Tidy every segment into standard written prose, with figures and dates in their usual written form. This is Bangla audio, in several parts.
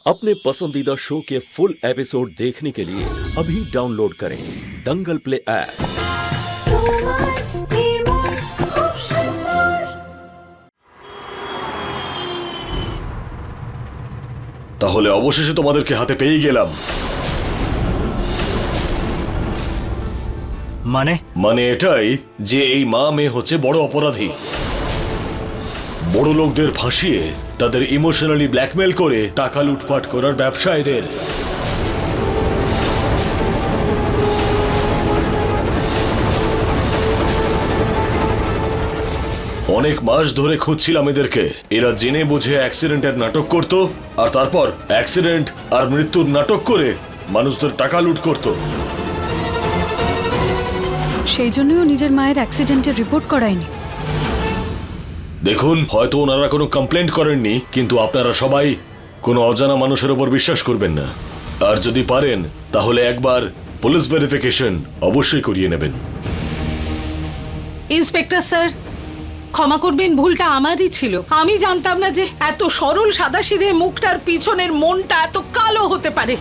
अपने पसंदीदा शो के फुल एपिसोड देखने के लिए अभी डाउनलोड करें दंगल प्ले ऐप। তাহলে অবশেষে তোমাদেরকে হাতে পেয়ে গেলাম। মানে এটাই যে এই মা মেয়ে হচ্ছে বড় অপরাধী। বড় লোকদের ফাঁসিয়ে তাদের ইমোশনালি ব্ল্যাকমেল করে টাকা লুটপাট করার ব্যবসা এদের। অনেক মাস ধরে খুঁজছিলাম এদেরকে। এরা জেনে বুঝে অ্যাক্সিডেন্টের নাটক করত, আর তারপর অ্যাক্সিডেন্ট আর মৃত্যুর নাটক করে মানুষদের টাকা লুট করত। সেই জন্যও নিজের মায়ের অ্যাক্সিডেন্টের রিপোর্ট করায়নি। দেখুন, হয়তো ওনারা কোনো কমপ্লেন্ট করেননি, কিন্তু আপনারা সবাই কোনো অজানা মানুষের ওপর বিশ্বাস করবেন না। আর যদি পারেন তাহলে একবার পুলিশ ভেরিফিকেশন অবশ্যই করিয়ে নেবেন। ইন্সপেক্টর স্যার, ক্ষমা করবেন, ভুলটা আমারই ছিল। আমি জানতাম না যে এত সরল সাদাসিধে মুখটার পিছনের মনটা এত কালো হতে পারে।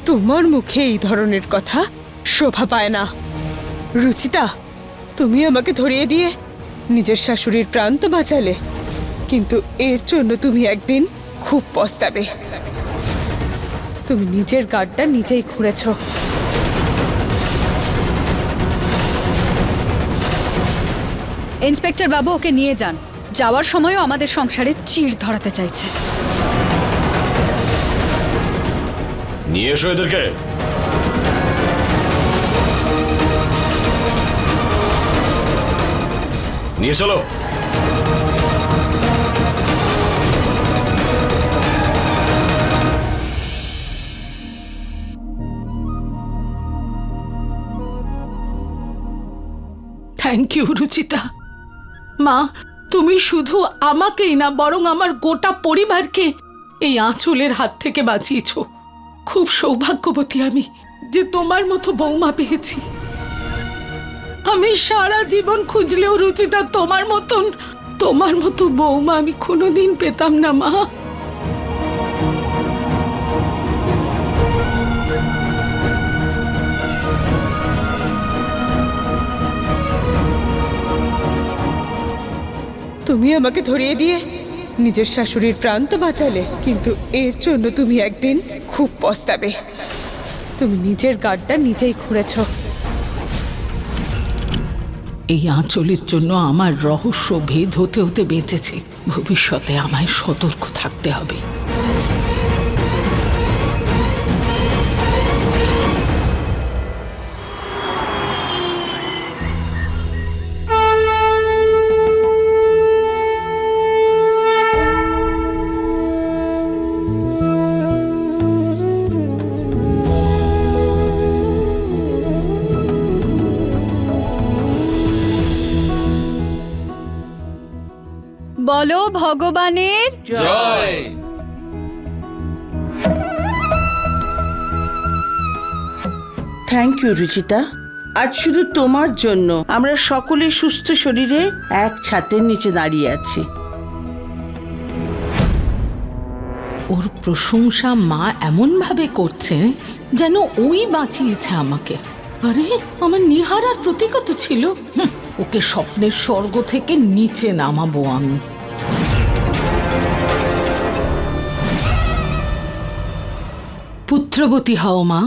তোমার মুখে এই ধরনের কথা শোভা পায় না। রুচিতা, তুমি আমাকে ধরিয়ে দিয়ে নিজের শাশুড়ির প্রাণ তো বাঁচালে, কিন্তু এর জন্য তুমি একদিন খুব পস্তাবে। তুমি নিজের গাড়টা নিজেই খুঁড়েছ। ইন্সপেক্টর বাবু, ওকে নিয়ে যান। যাওয়ার সময়ও আমাদের সংসারে চিড় ধরাতে চাইছে। নিয়ে এসো এদেরকে। নিয়ে চলো। Thank you Ruchita. মা, তুমি শুধু আমাকেই না, বরং আমার গোটা পরিবারকে এই আঁচলের হাত থেকে বাঁচিয়েছ। খুব সৌভাগ্যবতী আমি যে তোমার মতো বৌমা পেয়েছি। আমি সারা জীবন খুঁজলেও রুচিতা তোমার মতো বৌমা আমি কোনোদিন পেতাম না মা। তুমি আমাকে ধরিয়ে দিয়ে নিজের শাশুড়ির প্রাণ তো বাঁচালে, কিন্তু এর জন্য তুমি একদিন খুব পস্তাবে। তুমি নিজের গাড়টা নিজেই খুঁড়েছ। এই আঁচলের জন্য আমার রহস্য ভেদ হতে হতে বেঁচেছে। ভবিষ্যতে আমায় সতর্ক থাকতে হবে। বলো ভগবানের জয়। Thank you Ruchita. আজ শুধু তোমার জন্য আমরা সকলে সুস্থ শরীরে এক ছাদের নিচে দাঁড়িয়ে আছি। ওর প্রশংসা মা এমন ভাবে করছে যেন ওই বাঁচিয়েছে আমাকে। আরে, আমার নিহারার প্রতীকত ছিল। ওকে স্বপ্নের স্বর্গ থেকে নিচে নামাবো আমি। পুত্রবতী হও মা।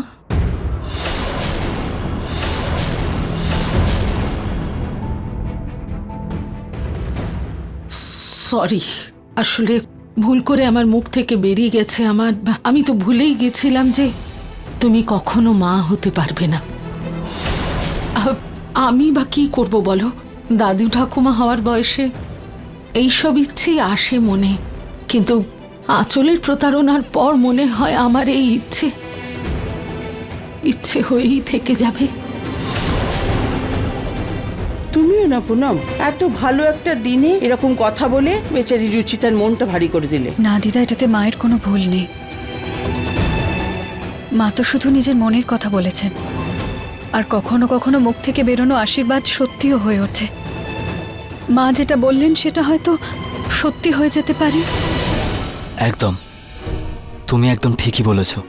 সরি, আসলে ভুল করে আমার মুখ থেকে বেরিয়ে গেছে। আমি তো ভুলেই গেছিলাম যে তুমি কখনো মা হতে পারবে না। আমি বা কি করব বলো? দাদু ঠাকুমা হওয়ার বয়সে এইসব ইচ্ছেই আসে মনে, কিন্তু আঁচলের প্রতারণার পর মনে হয় আমার এই ইচ্ছে হয়েই থেকে যাবে। তুমিও না পুনম, এত ভালো একটা দিনে এরকম কথা বলে বেচারি রুচিতার মনটা ভারী করে দিলে। না দিদা, এটাতে মায়ের কোনো ভুল নেই। মা তো শুধু নিজের মনের কথা বলেছেন, আর কখনো কখনো মুখ থেকে বেরোনো আশীর্বাদ সত্যিও হয়ে ওঠে। মা যেটা বললেন সেটা হয়তো সত্যি হয়ে যেতে পারে। একদম, তুমি একদম ঠিকই বলেছো।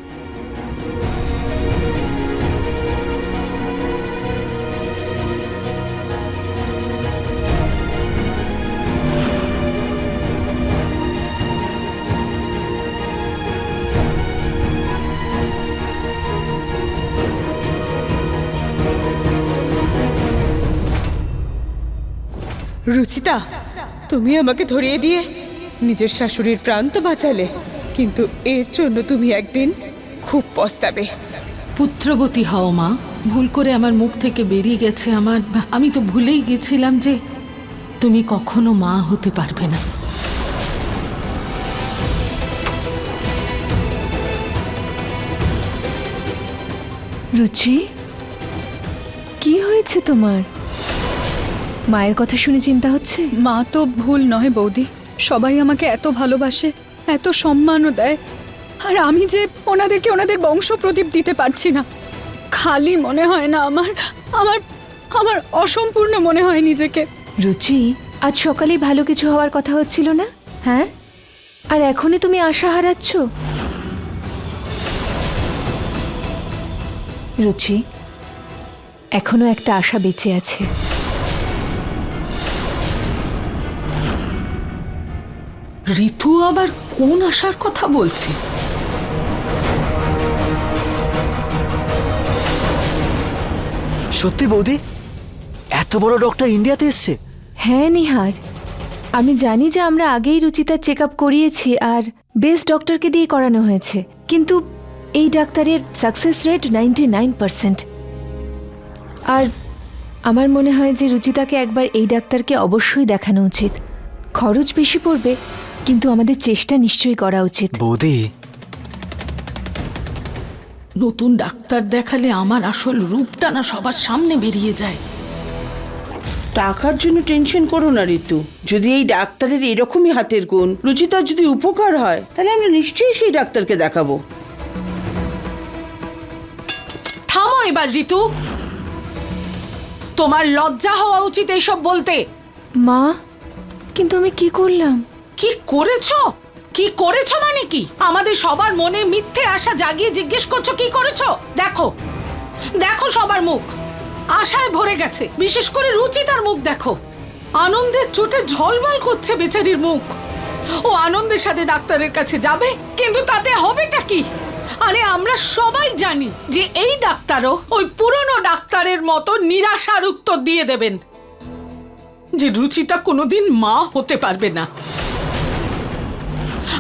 রুচিতা, তুমি আমাকে ধরিয়ে দিয়ে নিজের শাশুড়ির প্রাণ তো বাঁচালে, কিন্তু এর জন্য তুমি একদিন খুব পস্তাবে। পুত্রবতী হও মা। ভুল করে আমার মুখ থেকে বেরিয়ে গেছে আমি তো ভুলেই গেছিলাম যে তুমি কখনো মা হতে পারবে না। রুচি, কি হয়েছে তোমার? মায়ের কথা শুনে চিন্তা হচ্ছে? মা তো ভুল নয় বৌদি, সবাই আমাকে এত ভালোবাসে, এত সম্মানও দেয়, আর আমি যে ওনাদেরকে ওনাদের বংশ প্রদীপ দিতে পারছি না। খালি মনে হয় না আমার আমার আমার অসম্পূর্ণ মনে হয় নিজেকে। রুচি, আজ সকালেই ভালো কিছু হওয়ার কথা হচ্ছিল না? হ্যাঁ, আর এখনই তুমি আশা হারাচ্ছ? রুচি, এখনো একটা আশা বেঁচে আছে। ঋতু আবার কোন আশার কথা বলছে? সত্যি বৌদি, এত বড় ডক্টর ইন্ডিয়াতে এসছে? হ্যাঁ নিহার, আমি জানি যে আমরা আগেই রুচিতার চেক আপ করিয়েছি আর বেস্ট ডক্টরকে দিয়ে করানো হয়েছে, কিন্তু এই ডাক্তারের সাকসেস রেট 99%। আর আমার মনে হয় যে রুচিতাকে একবার এই ডাক্তারকে অবশ্যই দেখানো উচিত। খরচ বেশি পড়বে, কিন্তু আমাদের চেষ্টা নিশ্চয়ই করা উচিত। বৌদি, নতুন ডাক্তার দেখালে আমার আসল রূপটা না সবার সামনে বেরিয়ে যায়। টাকার জন্য টেনশন করো না ঋতু। যদি এই ডাক্তারের এরকমই হাতের গুণ রুচিতার যদি উপকার হয়, তাহলে আমরা নিশ্চয়ই সেই ডাক্তারকে দেখাবো। থামো এবার ঋতু, তোমার লজ্জা হওয়া উচিত এইসব বলতে। মা, কিন্তু আমি কি করলাম? কি করেছো? কি করেছো মানে কি? আমাদের সবার মনে মিথ্যে আশা জাগিয়ে জিজ্ঞেস করছো কি করেছো? দেখো দেখো, সবার মুখ আশায় ভরে গেছে, বিশেষ করে রুচিতার মুখ দেখো, আনন্দের চোটে ঝলমল করছে বেচারির মুখ। ও আনন্দের সাথে ডাক্তারের কাছে যাবে, কিন্তু তাতে হবেটা কি? আরে আমরা সবাই জানি যে এই ডাক্তারও ওই পুরনো ডাক্তারের মতো নিরাশার উত্তর দিয়ে দেবেন যে রুচিতা কোনোদিন মা হতে পারবে না।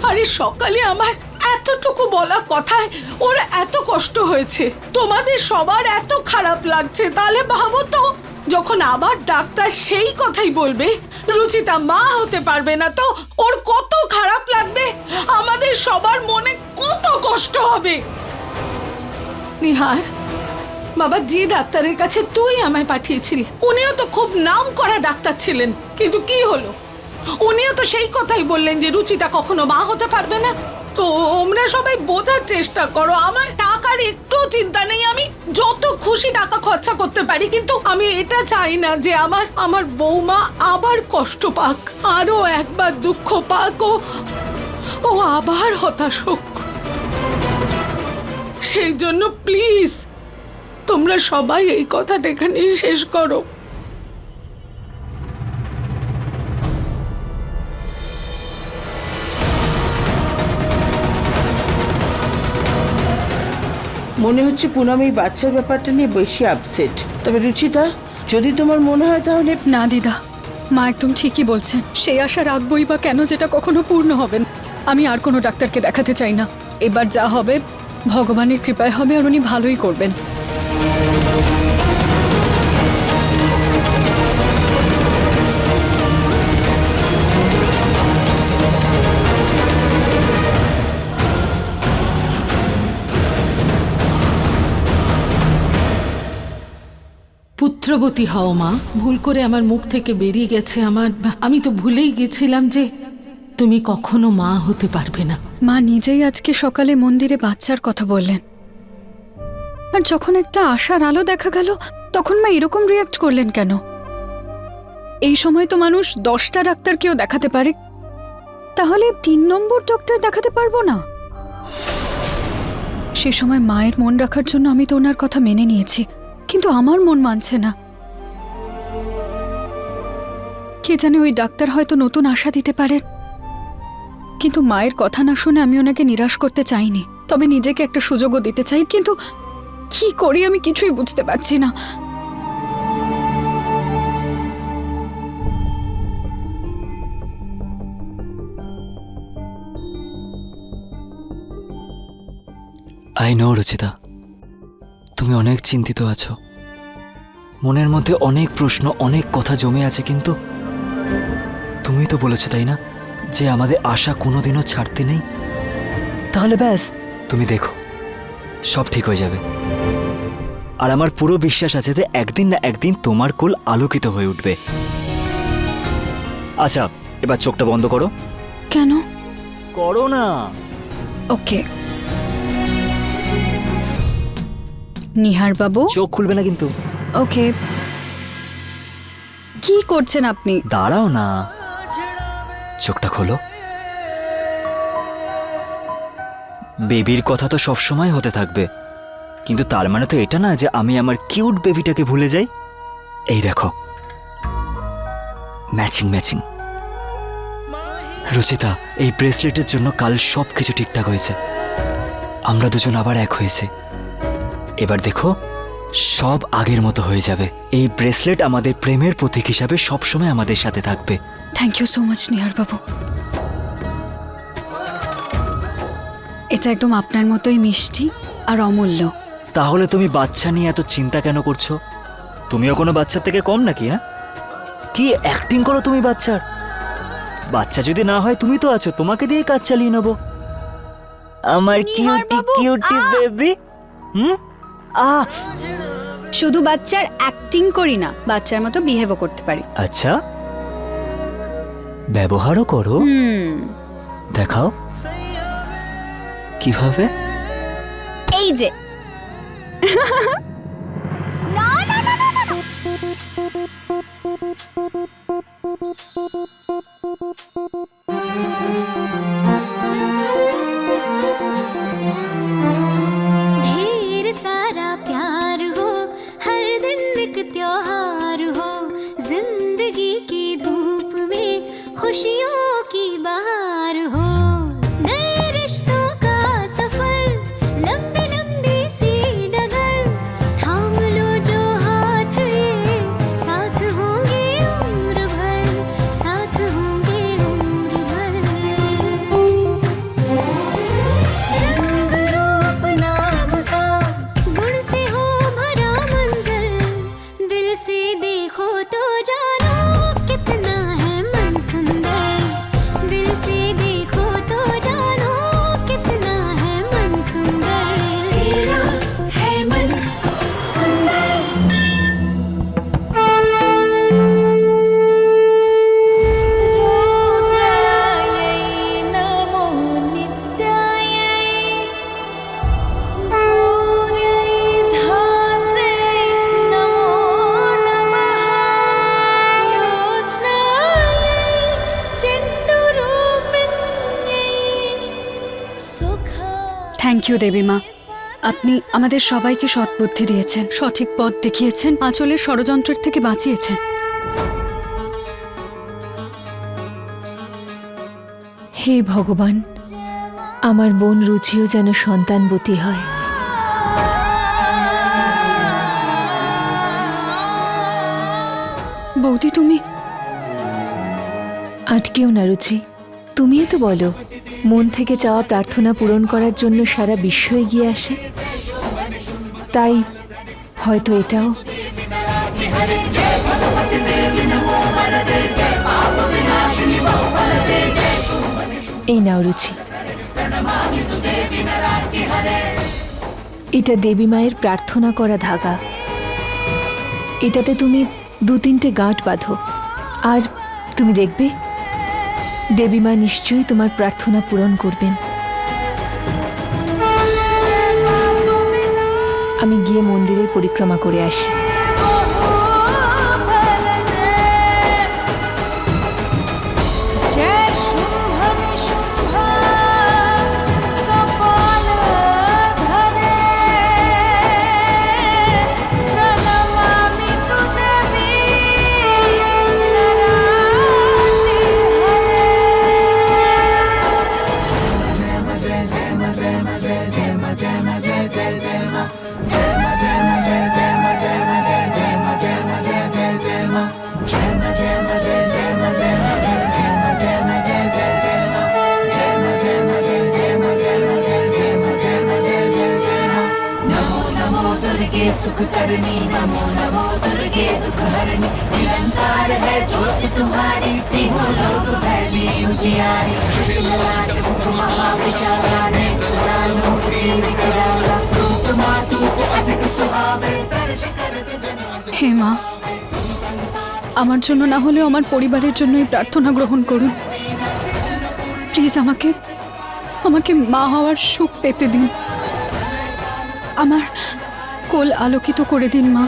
আরে সকালে আমার এতটুকু বলা কথায় ওর এত কষ্ট হয়েছে, তোমাদের সবার এত খারাপ লাগছে, তাহলে ভাবো তো যখন আবার ডাক্তার সেই কথাই বলবে রুচিতা মা হতে পারবে না, তো ওর কত খারাপ লাগবে, আমাদের সবার মনে কত কষ্ট হবে। নিহার বাবা, যে ডাক্তারের কাছে তুই আমায় পাঠিয়েছিলি উনিও তো খুব নাম করা ডাক্তার ছিলেন, কিন্তু কি হলো? উনিও তো সেই কথাই বললেন যে রুচিতা কখনো মা হতে পারবে না। তো তোমরা সবাই বোঝার চেষ্টা করো, আমার টাকার একটু চিন্তা নেই, আমি যত খুশি টাকা খরচা করতে পারি, কিন্তু আমি এটা চাই না যে আমার বৌমা আবার কষ্ট পাক, আরো একবার দুঃখ পাক, ও আবার হতাশ হোক। সেই জন্য প্লিজ তোমরা সবাই এই কথাটা এখানে শেষ করো। মনে হচ্ছে পুনম এই বাচ্চার ব্যাপারটা নিয়ে বেশি আপসেট। তবে রুচিতা, যদি তোমার মনে হয় তাহলে। না দিদা, মা একদম ঠিকই বলছেন। সেই আশা রাখবই বা কেন, যেটা কখনো পূর্ণ হবে না। আমি আর কোনো ডাক্তারকে দেখাতে চাই না। এবার যা হবে ভগবানের কৃপায় হবে, আর উনি ভালোই করবেন। পুত্রবতী হও মা। ভুল করে আমার মুখ থেকে বেরিয়ে গেছে আমি তো ভুলেই গেছিলাম যে তুমি কখনো মা হতে পারবে না। মা নিজেই আজকে সকালে মন্দিরে বাচ্চার কথা বললেন, আর যখন একটা আশার আলো দেখা গেল তখন মা এরকম রিয়াক্ট করলেন কেন? এই সময় তো মানুষ 10টা ডাক্তারকেও দেখাতে পারে, তাহলে 3 নম্বর ডক্টর দেখাতে পারবো না? সে সময় মায়ের মন রাখার জন্য আমি তো ওনার কথা মেনে নিয়েছি, কিন্তু আমার মন মানছে না। কে জানে ওই ডাক্তার হয়তো নতুন আশা দিতে পারেন। কিন্তু মায়ের কথা না শুনে আমি ওনাকে নিরাশ করতে চাইনি, তবে নিজেকে একটা সুযোগও দিতে চাই। কিন্তু কি করি আমি কিছুই বুঝতে পারছি না। আই নো রুচিতা, তুমি অনেক চিন্তিত আছো, মনের মধ্যে অনেক প্রশ্ন, অনেক কথা জমে আছে। কিন্তু তুমি তো বলেছো তাই না যে আমাদের আশা কোনোদিনও ছাড়তে নেই। তাহলে ব্যাস, তুমি দেখো সব ঠিক হয়ে যাবে। আর আমার পুরো বিশ্বাস আছে যে একদিন না একদিন তোমার কোল আলোকিত হয়ে উঠবে। আচ্ছা, এবার চোখটা বন্ধ করো। কেন? করো না। ওকে। নিহার বাবু, চোখ খুলবে না কিন্তু। ওকে। কি করছেন আপনি? দাঁড়াও না, চোখটা খোলো। বেবির কথা তো সবসময় হতে থাকবে, কিন্তু তার মানে তো এটা না যে আমি আমার কিউট বেবিটাকে ভুলে যাই। এই দেখো, ম্যাচিং ম্যাচিং। রুচিতা, এই ব্রেসলেটের জন্য কাল সব কিছু ঠিকঠাক হয়েছে। আমরা দুজন আবার এক হয়েছে। এবার দেখো, সব আগের মতো হয়ে যাবে। এই ব্রেসলেট আমাদের প্রেমের প্রতীক হিসাবে সবসময় আমাদের সাথে থাকবে। Thank you so much Nihar বাবু। এটা একদম আপনার মতোই মিষ্টি আর অমূল্য। তাহলে তুমি বাচ্চা নিয়ে এত চিন্তা কেন করছো? তুমিও কোনো বাচ্চার থেকে কম নাকি? হ্যাঁ, কি অ্যাক্টিং করো তুমি বাচ্চার? বাচ্চা যদি না হয় তুমি তো আছো, তোমাকে দিয়ে কাজ চালিয়ে নেবো। আমার কিউটি কিউটি বেবি। শুধু বাচ্চার অ্যাক্টিং করি না, বাচ্চার মতো বিহেভও করতে পারি। আচ্ছা, ব্যবহারও করো? দেখাও কিভাবে। এই যে না না না না না। ढेर सारा प्यार हो, हर दिन एक त्योहार हो, जिंदगी की धूप में खुशियों की बहार हो, नए रिश्तों का सफर, लंबी लंबी सी डगर, थाम लो जो हाथ ये, साथ होंगे उम्र भर, साथ होंगे उम्र भर। रंग रूप नाम का गुण से हो भरा मंजर, दिल से देखो तो जानो कितना है मन सुंदर, दिल से देखो तो जानो कितना है मन सुंदर, तेरा है मन सुंदर। रुद्रायै नमो नित्यायै, गौर्यै धात्रे नमो नमः, योत्स्नायै चण्डरूपिण्यै सुखा। থ্যাংক ইউ দেবী মা, আপনি আমাদের সবাইকে সৎবুদ্ধি দিয়েছেন, সঠিক পথ দেখিয়েছেন, আঁচলের ষড়যন্ত্রের থেকে বাঁচিয়েছেন। হে ভগবান, আমার বোন রুচিও যেন সন্তানবতী হয়। বৌদি, তুমি আটকেও না রুচি, তুমিই তো বলো মন থেকে চাওয়া প্রার্থনা পূরণ করার জন্য সারা বিশ্ব এগিয়ে আসে। তাই হয়তো এটাও। এই নাও রুচি, এটা দেবী মায়ের প্রার্থনা করা ধাগা। এটাতে তুমি 2-3টে গাঁট বাঁধো, আর তুমি দেখবে দেবী মা নিশ্চয়ই তোমার প্রার্থনা পূরণ করবেন। আমি গিয়ে মন্দিরের পরিক্রমা করে আসি। जय शुंभने सुख करनी नमो नमो दुर्गे दुख हरनी निरंकार है ज्योति तुम्हारी तीनों लोक फैली उजियारी ललाट मुख महाविशाला नेत्र लाल मूर्ति विकराला रूप मातु को अधिक सुहावे दर्श करत जन হে মা, আমার জন্য না হলেও আমার পরিবারের জন্য এই প্রার্থনা গ্রহণ করুন। প্লিজ আমাকে আমাকে মা হওয়ার সুখ পেতে দিন, আমার কোল আলোকিত করে দিন মা।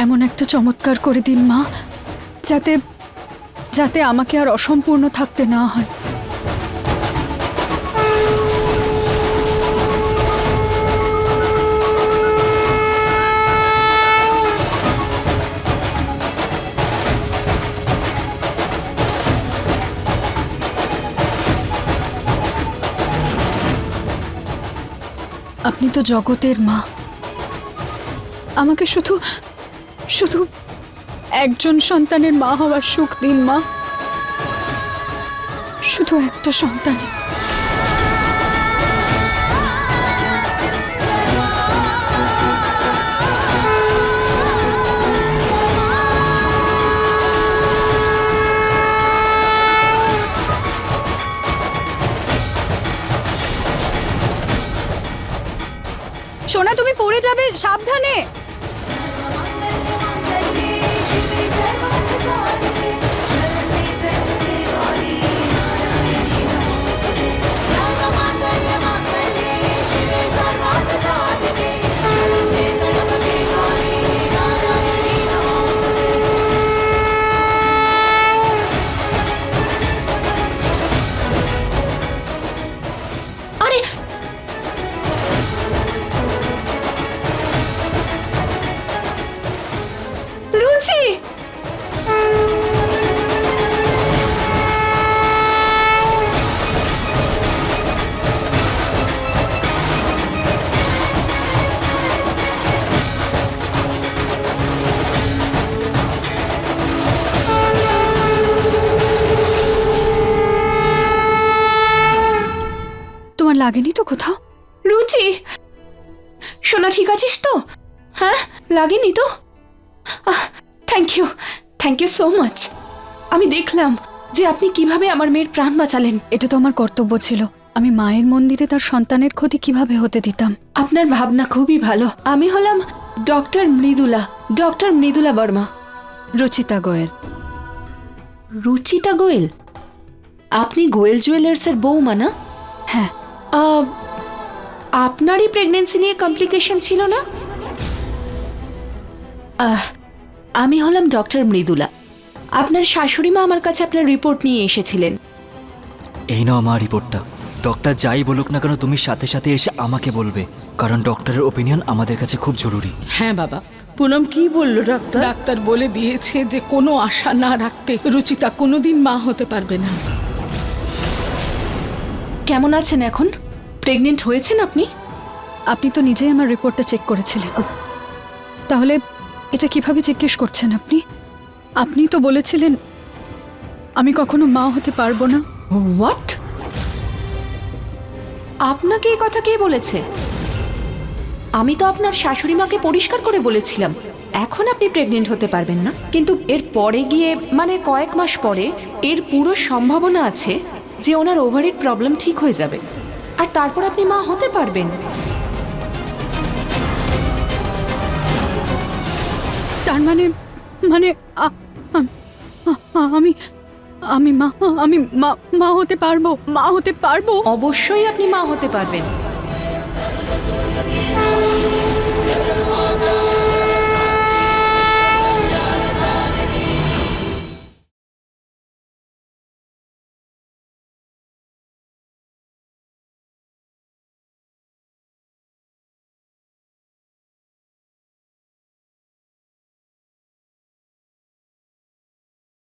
এমন একটা চমৎকার করে দিন মা, যাতে যাতে আমাকে আর অসম্পূর্ণ থাকতে না হয়। আপনি তো জগতের মা, আমাকে শুধু শুধু একজন সন্তানের মা হওয়ার সুখ দিন মা, শুধু একটা সন্তানের। সোনা, তুমি পড়ে যাবে, সাবধানে। রুচি, তোমার লাগেনি তো কোথাও? রুচি, সোনা ঠিক আছিস তো? হ্যাঁ, লাগেনি তো? Thank you so much. আমি দেখলাম যে আপনি কিভাবে আমার মেয়ের প্রাণ বাঁচালেন। এটা তো আমার কর্তব্য ছিল। আমি মায়ের মন্দিরে তার সন্তানের ক্ষতি কিভাবে হতে দিতাম? আপনার ভাবনা খুবই ভালো। আমি হলাম ডক্টর মৃদুলা বর্মা। রুচিতা গোয়েল। রুচিতা গোয়েল? আপনি গোয়েল জুয়েলার্সের বৌমা না? হ্যাঁ। আপনারই প্রেগন্যান্সি নিয়ে কমপ্লিকেশন ছিল না? আমি হলাম ডক্টর মৃদুলা। আপনার শাশুড়ি মা আমার কাছে আপনার রিপোর্ট নিয়ে এসেছিলেন। এই নাও আমার রিপোর্টটা। ডক্টর যাই বলুক না কেন, তুমি সাথে সাথে এসে আমাকে বলবে, কারণ ডক্টরের ওপিনিয়ন আমাদের কাছে খুব জরুরি। হ্যাঁ বাবা, পুনম কি বললো ডাক্তার? ডাক্তার বলে দিয়েছে যে কোনো আশা না রাখতে রুচিতা কোনোদিন মা হতে পারবে না। কেমন আছেন এখন? প্রেগনেন্ট হয়েছেন আপনি? আপনি তো নিজেই আমার রিপোর্টটা চেক করেছিলেন, তাহলে এটা কিভাবে জিজ্ঞেস করছেন আপনি? আপনি তো বলেছিলেন আমি কখনো মা হতে পারবো না। হোয়াট? আপনাকে এই কথা কে বলেছে? আমি তো আপনার শাশুড়ি মাকে পরিষ্কার করে বলেছিলাম এখন আপনি প্রেগনেন্ট হতে পারবেন না, কিন্তু এর পরে গিয়ে মানে কয়েক মাস পরে এর পুরো সম্ভাবনা আছে যে ওনার ওভারির প্রবলেম ঠিক হয়ে যাবে আর তারপর আপনি মা হতে পারবেন। তার মানে মানে আমি আমি মা আমি মা হতে পারবো? মা হতে পারবো? অবশ্যই আপনি মা হতে পারবেন।